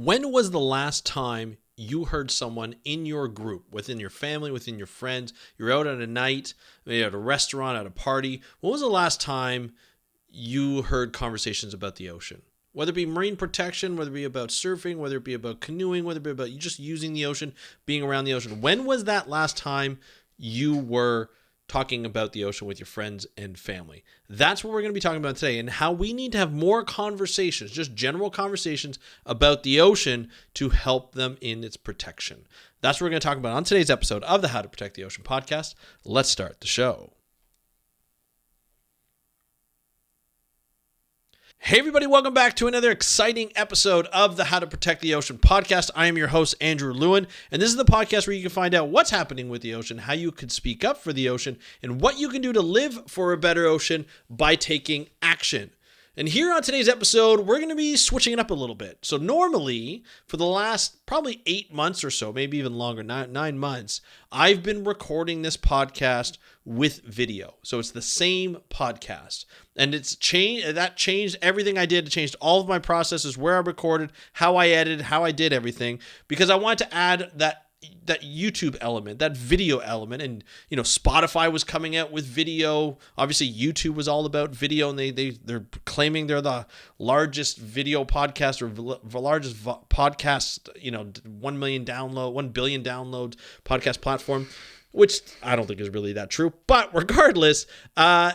When was the last time you heard someone in your group, within your family, within your friends, you're out at a night, maybe at a restaurant, at a party? When was the last time you heard conversations about the ocean? Whether it be marine protection, whether it be about surfing, whether it be about canoeing, whether it be about you just using the ocean, being around the ocean. When was that last time you were talking about the ocean with your friends and family? That's what we're going to be talking about today, and how we need to have more conversations, just general conversations about the ocean to help them in its protection. That's what we're going to talk about on today's episode of the How to Protect the Ocean podcast. Let's start the show. Hey everybody, welcome back to another exciting episode of the How to Protect the Ocean podcast. I am your host, Andrew Lewin, and this is the podcast where you can find out what's happening with the ocean, how you can speak up for the ocean, and what you can do to live for a better ocean by taking action. And here on today's episode, we're going to be switching it up a little bit. So normally, for the last probably 8 months or so, maybe even longer, 9 months, I've been recording this podcast with video. So it's the same podcast. And that changed everything I did. It changed all of my processes, where I recorded, how I edited, how I did everything, because I wanted to add that YouTube element, that video element. And, Spotify was coming out with video. Obviously, YouTube was all about video, and they're claiming they're the largest video podcast, or the largest podcast, 1 billion downloads podcast platform, which I don't think is really that true. But regardless, I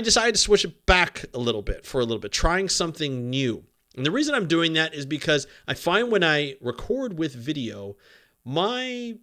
decided to switch it back a little bit, trying something new. And the reason I'm doing that is because I find when I record with video, my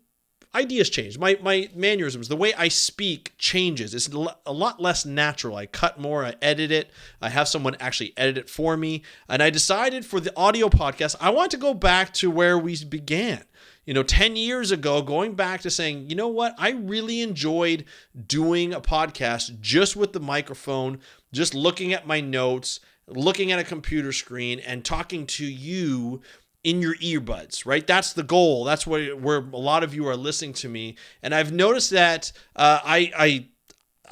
ideas change. My mannerisms, the way I speak changes. It's a lot less natural. I cut more, I edit it. I have someone actually edit it for me. And I decided for the audio podcast, I want to go back to where we began. 10 years ago, going back to saying, you know what? I really enjoyed doing a podcast just with the microphone, just looking at my notes, looking at a computer screen, and talking to you in your earbuds, right? That's the goal. That's where a lot of you are listening to me. And I've noticed that I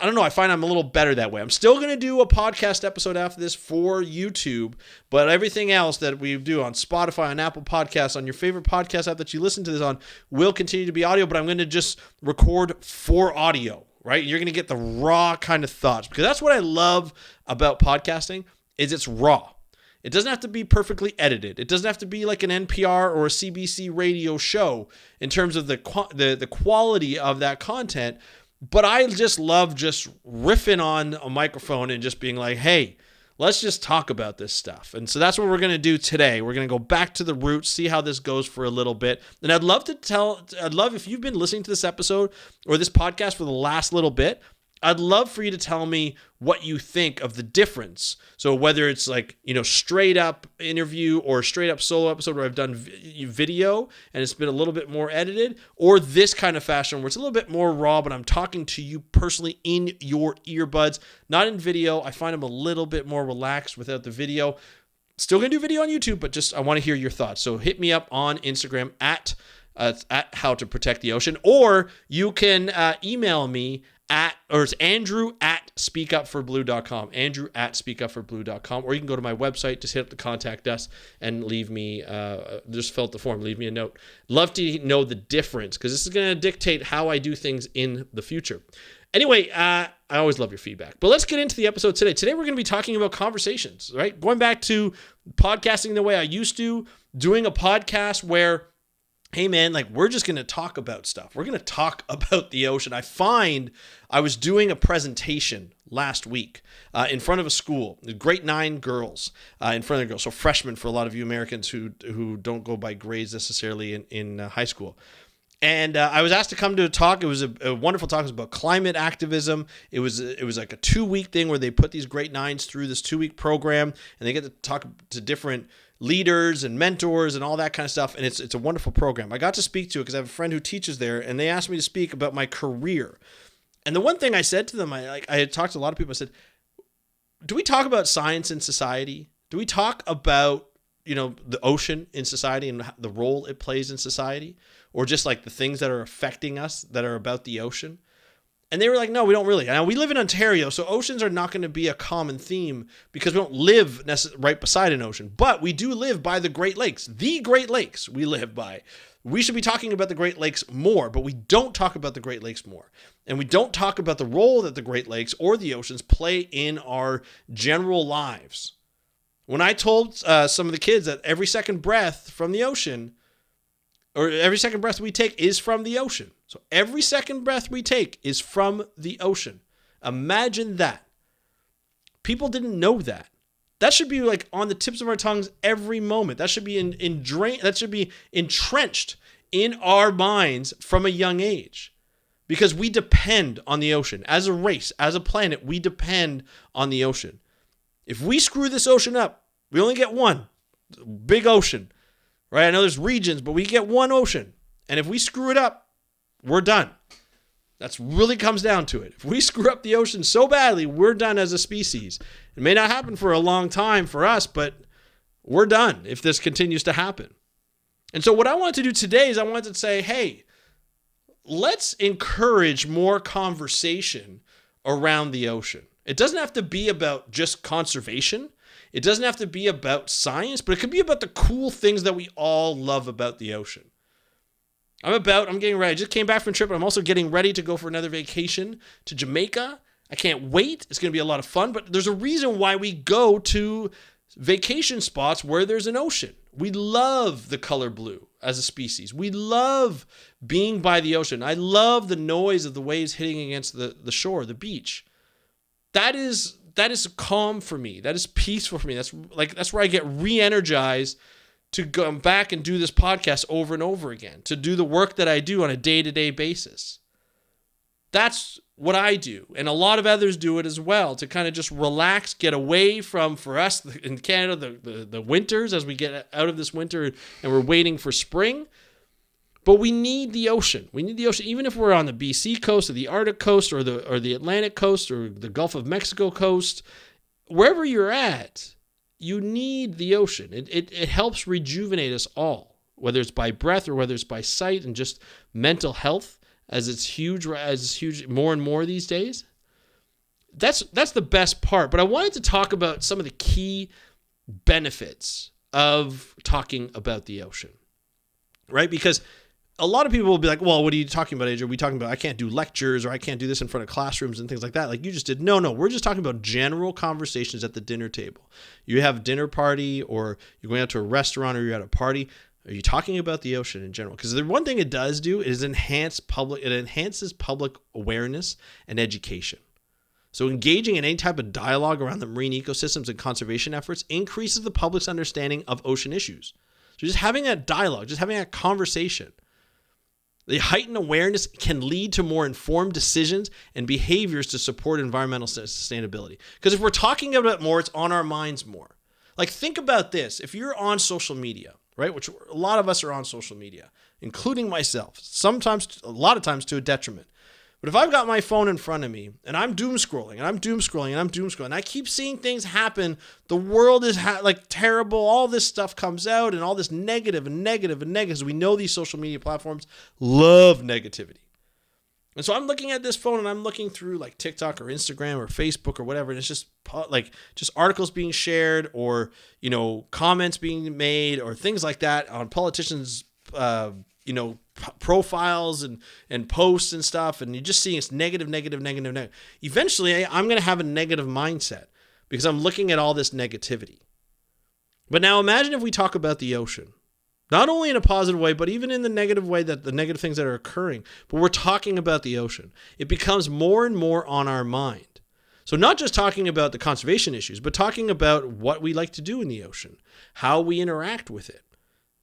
don't know, I find I'm a little better that way. I'm still going to do a podcast episode after this for YouTube, but everything else that we do on Spotify, on Apple Podcasts, on your favorite podcast app that you listen to this on will continue to be audio, but I'm going to just record for audio, right? You're going to get the raw kind of thoughts, because that's what I love about podcasting is it's raw. It doesn't have to be perfectly edited. It doesn't have to be like an NPR or a CBC radio show in terms of the quality of that content. But I just love just riffing on a microphone and just being like, hey, let's just talk about this stuff. And so that's what we're going to do today. We're going to go back to the roots, see how this goes for a little bit. And I'd love if you've been listening to this episode or this podcast for the last little bit, I'd love for you to tell me what you think of the difference. So whether it's like, straight up interview or straight up solo episode where I've done video and it's been a little bit more edited, or this kind of fashion where it's a little bit more raw, but I'm talking to you personally in your earbuds, not in video. I find I'm a little bit more relaxed without the video. Still going to do video on YouTube, but just I want to hear your thoughts. So hit me up on Instagram at How to Protect the Ocean, or you can email me it's Andrew at speakupforblue.com, Andrew at speakupforblue.com, or you can go to my website, just hit up the contact us and leave me, just fill out the form, leave me a note. Love to know the difference, because this is going to dictate how I do things in the future. Anyway, I always love your feedback, but let's get into the episode today. Today, we're going to be talking about conversations, right? Going back to podcasting the way I used to, doing a podcast where, hey man, we're just going to talk about stuff. We're going to talk about the ocean. I was doing a presentation last week in front of a school, grade 9 girls, in front of the girls. So freshmen for a lot of you Americans who don't go by grades necessarily in high school. And I was asked to come to a talk. It was a wonderful talk. It was about climate activism. It was like a 2-week thing where they put these grade 9s through this 2-week program, and they get to talk to different leaders and mentors and all that kind of stuff. And it's a wonderful program. I got to speak to it because I have a friend who teaches there, and they asked me to speak about my career. And the one thing I said to them, I had talked to a lot of people. I said, do we talk about science in society? Do we talk about, the ocean in society and the role it plays in society? Or just like the things that are affecting us that are about the ocean? And they were like, no, we don't really. Now, we live in Ontario, so oceans are not going to be a common theme because we don't live right beside an ocean. But we do live by the Great Lakes. The Great Lakes we live by. We should be talking about the Great Lakes more, but we don't talk about the Great Lakes more. And we don't talk about the role that the Great Lakes or the oceans play in our general lives. When I told some of the kids that every second breath from the ocean, or every second breath we take is from the ocean. So every second breath we take is from the ocean. Imagine that. People didn't know that. That should be like on the tips of our tongues every moment. That should be that should be entrenched in our minds from a young age. Because we depend on the ocean. As a race, as a planet, we depend on the ocean. If we screw this ocean up, we only get one big ocean. Right? I know there's regions, but we get one ocean. And if we screw it up, we're done. That's really comes down to it. If we screw up the ocean so badly, we're done as a species. It may not happen for a long time for us, but we're done if this continues to happen. And so what I wanted to do today is I wanted to say, hey, let's encourage more conversation around the ocean. It doesn't have to be about just conservation. It doesn't have to be about science, but it could be about the cool things that we all love about the ocean. I'm getting ready. I just came back from a trip, but I'm also getting ready to go for another vacation to Jamaica. I can't wait. It's going to be a lot of fun, but there's a reason why we go to vacation spots where there's an ocean. We love the color blue as a species. We love being by the ocean. I love the noise of the waves hitting against the shore, the beach. That is calm for me. That is peaceful for me. That's where I get re-energized to go back and do this podcast over and over again, to do the work that I do on a day-to-day basis. That's what I do. And a lot of others do it as well, to kind of just relax, get away from, for us in Canada, the winters as we get out of this winter and we're waiting for spring. But we need the ocean. We need the ocean, even if we're on the BC coast or the Arctic coast or the Atlantic coast or the Gulf of Mexico coast. Wherever you're at, you need the ocean. It helps rejuvenate us all, whether it's by breath or whether it's by sight and just mental health, as it's huge more and more these days. That's the best part. But I wanted to talk about some of the key benefits of talking about the ocean, right? Because a lot of people will be like, well, what are you talking about, Adrian? Are we talking about I can't do lectures or I can't do this in front of classrooms and things like that? Like you just did. No, we're just talking about general conversations at the dinner table. You have a dinner party or you're going out to a restaurant or you're at a party. Are you talking about the ocean in general? Because the one thing it does do is enhances public awareness and education. So engaging in any type of dialogue around the marine ecosystems and conservation efforts increases the public's understanding of ocean issues. So just having that dialogue, just having that conversation, the heightened awareness can lead to more informed decisions and behaviors to support environmental sustainability. Because if we're talking about it more, it's on our minds more. Like think about this. If you're on social media, right, which a lot of us are on social media, including myself, a lot of times to a detriment. But if I've got my phone in front of me and I'm doom scrolling and I keep seeing things happen, the world is terrible, all this stuff comes out and all this negative. We know these social media platforms love negativity. And so I'm looking at this phone and I'm looking through like TikTok or Instagram or Facebook or whatever. And it's just articles being shared or, comments being made or things like that on politicians, profiles and posts and stuff, and you're just seeing it's negative. Eventually, I'm going to have a negative mindset because I'm looking at all this negativity. But now imagine if we talk about the ocean, not only in a positive way, but even in the negative way, that the negative things that are occurring, but we're talking about the ocean. It becomes more and more on our mind. So not just talking about the conservation issues, but talking about what we like to do in the ocean, how we interact with it,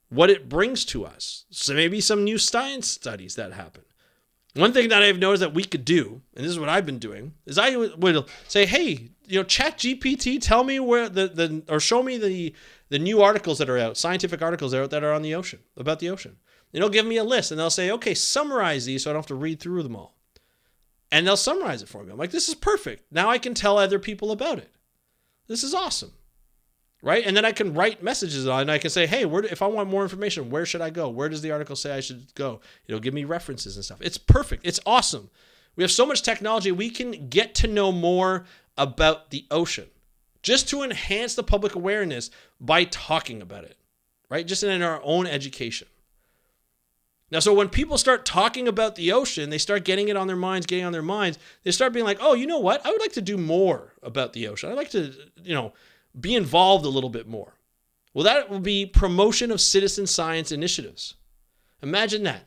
what it brings to us. So maybe some new science studies that happen. One thing that I've noticed that we could do, and this is what I've been doing, is I would say, hey, Chat GPT, tell me where or show me the new articles that are out, scientific articles that are on the ocean, about the ocean. It'll give me a list and they'll say, okay, summarize these so I don't have to read through them all. And they'll summarize it for me. I'm like, this is perfect. Now I can tell other people about it. This is awesome. Right? And then I can write messages on it and I can say, hey, if I want more information, where should I go? Where does the article say I should go? It'll give me references and stuff. It's perfect. It's awesome. We have so much technology, we can get to know more about the ocean just to enhance the public awareness by talking about it, right? Just in our own education. Now, so when people start talking about the ocean, they start getting it on their minds, they start being like, oh, you know what? I would like to do more about the ocean. I'd like to, be involved a little bit more. Well, that will be promotion of citizen science initiatives. Imagine that.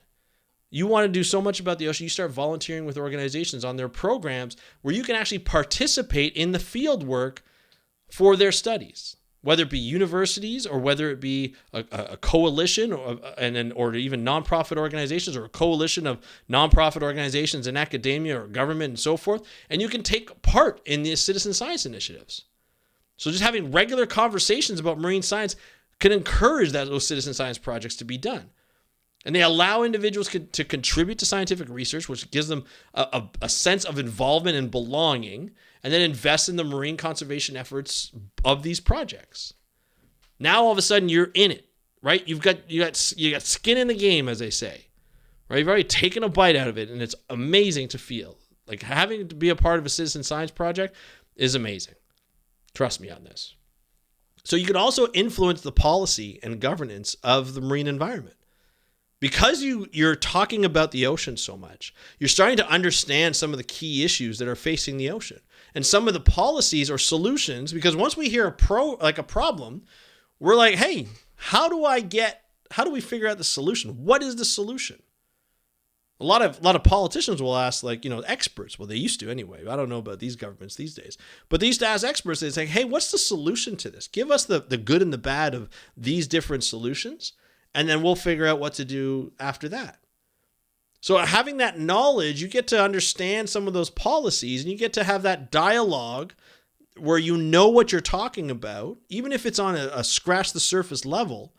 You want to do so much about the ocean, you start volunteering with organizations on their programs where you can actually participate in the field work for their studies, whether it be universities or whether it be a coalition or even nonprofit organizations or a coalition of nonprofit organizations in academia or government and so forth. And you can take part in these citizen science initiatives. So just having regular conversations about marine science can encourage those citizen science projects to be done. And they allow individuals to contribute to scientific research, which gives them a sense of involvement and belonging, and then invest in the marine conservation efforts of these projects. Now, all of a sudden, you're in it, right? You got skin in the game, as they say, right? You've already taken a bite out of it, and it's amazing to feel. Like, having to be a part of a citizen science project is amazing. Trust me on this. So you can also influence the policy and governance of the marine environment. Because you're talking about the ocean so much, you're starting to understand some of the key issues that are facing the ocean and some of the policies or solutions. Because once we hear a problem, we're like, hey, how do we figure out the solution? What is the solution? A lot of politicians will ask, experts. Well, they used to anyway. I don't know about these governments these days, but they used to ask experts. They say, hey, what's the solution to this? Give us the good and the bad of these different solutions. And then we'll figure out what to do after that. So having that knowledge, you get to understand some of those policies and you get to have that dialogue where you know what you're talking about. Even if it's on a scratch the surface level,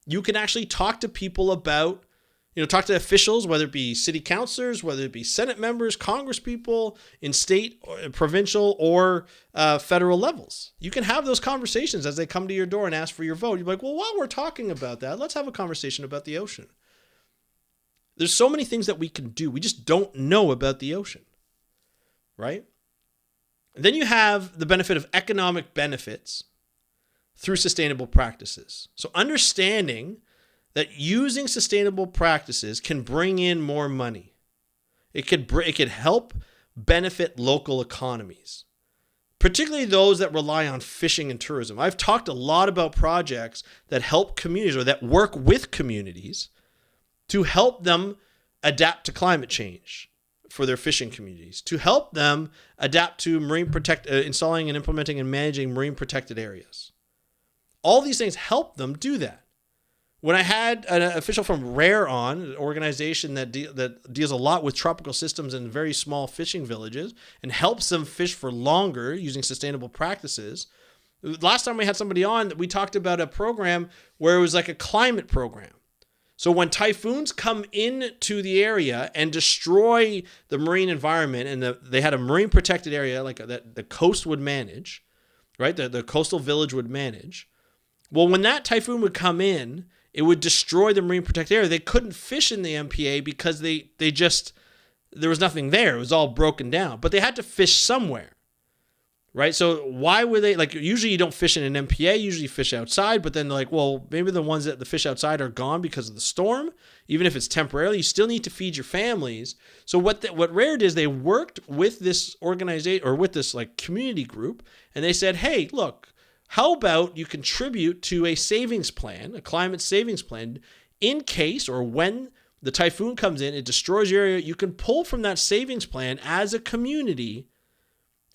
you can actually talk to people about, talk to officials, whether it be city councilors, whether it be Senate members, Congress people in state, or provincial, or federal levels. You can have those conversations as they come to your door and ask for your vote. You're like, well, while we're talking about that, let's have a conversation about the ocean. There's so many things that we can do. We just don't know about the ocean, right? And then you have the benefit of economic benefits through sustainable practices. So understanding that using sustainable practices can bring in more money. It could help benefit local economies, particularly those that rely on fishing and tourism. I've talked a lot about projects that help communities or that work with communities to help them adapt to climate change for their fishing communities, to help them adapt to installing and implementing and managing marine protected areas. All these things help them do that. When I had an official from RARE on, an organization that deals a lot with tropical systems and very small fishing villages and helps them fish for longer using sustainable practices. Last time we had somebody on, we talked about a program where it was like a climate program. So when typhoons come into the area and destroy the marine environment, and they had a marine protected area that the coast would manage, right? The coastal village would manage. Well, when that typhoon would come in, it would destroy the marine protected area. They couldn't fish in the MPA because there was nothing there. It was all broken down. But they had to fish somewhere, right? So why were they, usually you don't fish in an MPA, usually you fish outside, but then they're like, well, maybe the ones that the fish outside are gone because of the storm. Even if it's temporarily, you still need to feed your families. So what RARE did is they worked with this organization or with this community group, and they said, hey, look, how about you contribute to a savings plan, a climate savings plan, in case or when the typhoon comes in, it destroys your area, you can pull from that savings plan as a community,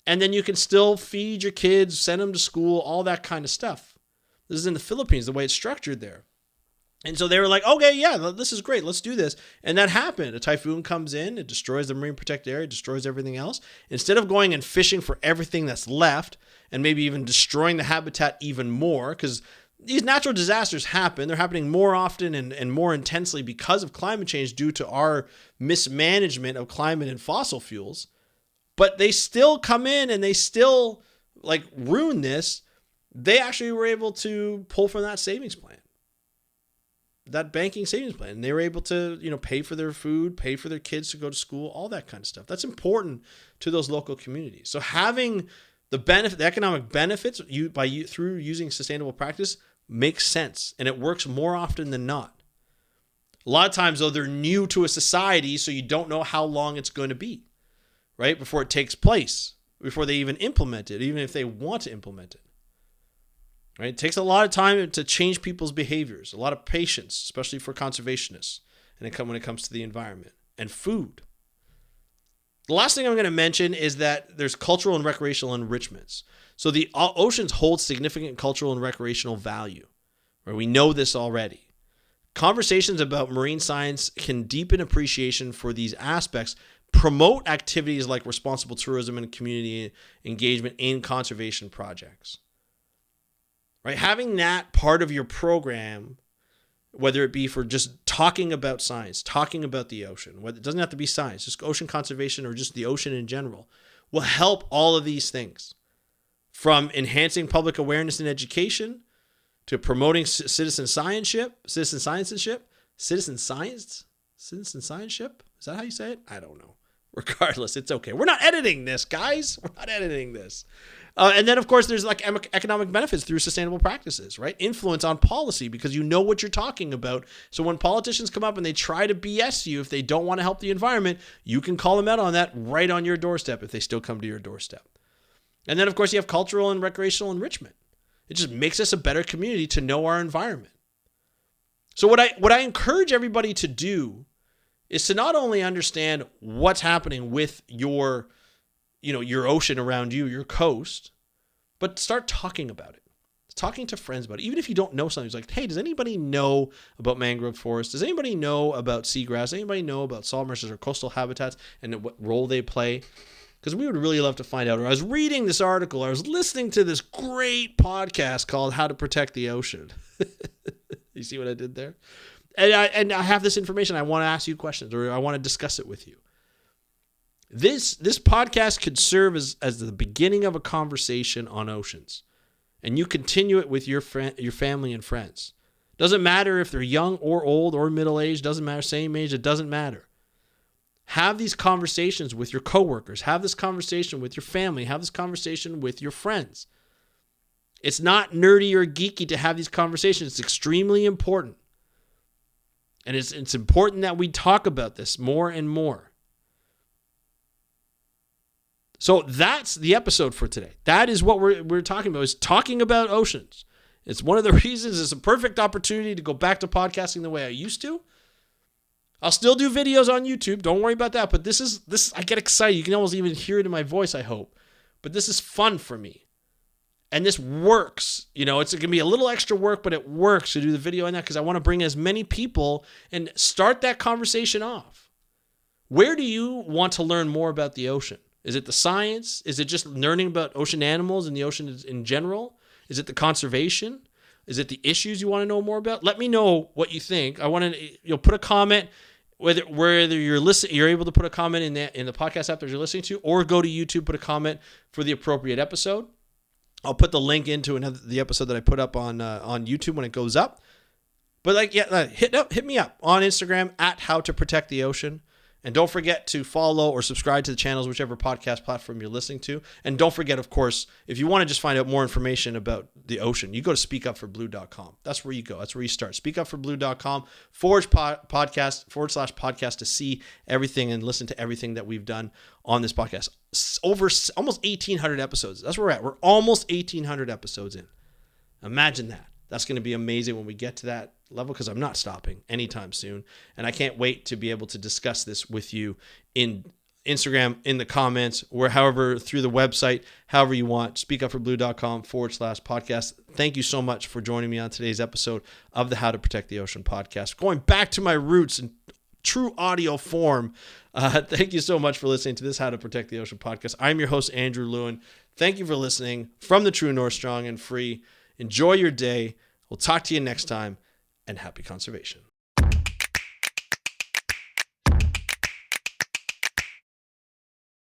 and then you can still feed your kids, send them to school, all that kind of stuff. This is in the Philippines, the way it's structured there. And so they were like, okay, yeah, this is great. Let's do this. And that happened. A typhoon comes in, it destroys the marine protected area, destroys everything else. Instead of going and fishing for everything that's left and maybe even destroying the habitat even more, because these natural disasters happen. They're happening more often and more intensely because of climate change due to our mismanagement of climate and fossil fuels. But they still come in and they still ruin this. They actually were able to pull from that savings plan. that banking savings plan. And they were able to, pay for their food, pay for their kids to go to school, all that kind of stuff. That's important to those local communities. So having the economic benefits through using sustainable practice makes sense, and it works more often than not. A lot of times, though, they're new to a society, so you don't know how long it's going to be, right? Before it takes place, before they even implement it, even if they want to implement it. Right? It takes a lot of time to change people's behaviors, a lot of patience, especially for conservationists, and when it comes to the environment and food. The last thing I'm going to mention is that there's cultural and recreational enrichments. So the oceans hold significant cultural and recreational value. Right? We know this already. Conversations about marine science can deepen appreciation for these aspects, promote activities like responsible tourism and community engagement in conservation projects. Right? Having that part of your program, whether it be for just talking about science, talking about the ocean, whether it doesn't have to be science, just ocean conservation or just the ocean in general, will help all of these things. From enhancing public awareness and education to promoting citizen science-ship. Is that how you say it? I don't know. Regardless, it's okay. We're not editing this, guys. We're not editing this. And then, of course, there's like economic benefits through sustainable practices, right? Influence on policy because you know what you're talking about. So when politicians come up and they try to BS you, if they don't want to help the environment, you can call them out on that right on your doorstep if they still come to your doorstep. And then, of course, you have cultural and recreational enrichment. It just makes us a better community to know our environment. So what I encourage everybody to do is to not only understand what's happening with your ocean around you, your coast, but start talking about it. Talking to friends about it. Even if you don't know something, it's like, hey, does anybody know about mangrove forests? Does anybody know about seagrass? Does anybody know about salt marshes or coastal habitats and what role they play? Because we would really love to find out. Or I was reading this article. I was listening to this great podcast called How to Protect the Ocean. You see what I did there? And I have this information. I want to ask you questions or I want to discuss it with you. This podcast could serve as the beginning of a conversation on oceans. And you continue it with your family and friends. Doesn't matter if they're young or old or middle-aged. Doesn't matter, same age. It doesn't matter. Have these conversations with your coworkers. Have this conversation with your family. Have this conversation with your friends. It's not nerdy or geeky to have these conversations. It's extremely important. And it's important that we talk about this more and more. So that's the episode for today. That is what we're talking about, is talking about oceans. It's one of the reasons it's a perfect opportunity to go back to podcasting the way I used to. I'll still do videos on YouTube. Don't worry about that. But this I get excited. You can almost even hear it in my voice, I hope. But this is fun for me. And this works. It's going to be a little extra work, but it works to do the video on that because I want to bring as many people and start that conversation off. Where do you want to learn more about the ocean? Is it the science? Is it just learning about ocean animals and the ocean in general? Is it the conservation? Is it the issues you want to know more about? Let me know what you think. I want to put a comment, whether you're able to put a comment in the podcast app that you're listening to, or go to YouTube, put a comment for the appropriate episode. I'll put the link into the episode that I put up on YouTube when it goes up. But hit me up on Instagram at How to Protect the Ocean. And don't forget to follow or subscribe to the channels, whichever podcast platform you're listening to. And don't forget, of course, if you want to just find out more information about the ocean, you go to speakupforblue.com. That's where you go. That's where you start. Speakupforblue.com /podcast to see everything and listen to everything that we've done on this podcast. Over almost 1,800 episodes. That's where we're at. We're almost 1,800 episodes in. Imagine that. That's going to be amazing when we get to that level because I'm not stopping anytime soon. And I can't wait to be able to discuss this with you in Instagram, in the comments, or however, through the website, however you want. Speakupforblue.com /podcast. Thank you so much for joining me on today's episode of the How to Protect the Ocean podcast. Going back to my roots in true audio form. Thank you so much for listening to this How to Protect the Ocean podcast. I'm your host, Andrew Lewin. Thank you for listening from the True North, Strong and Free. Enjoy your day. We'll talk to you next time, and happy conservation.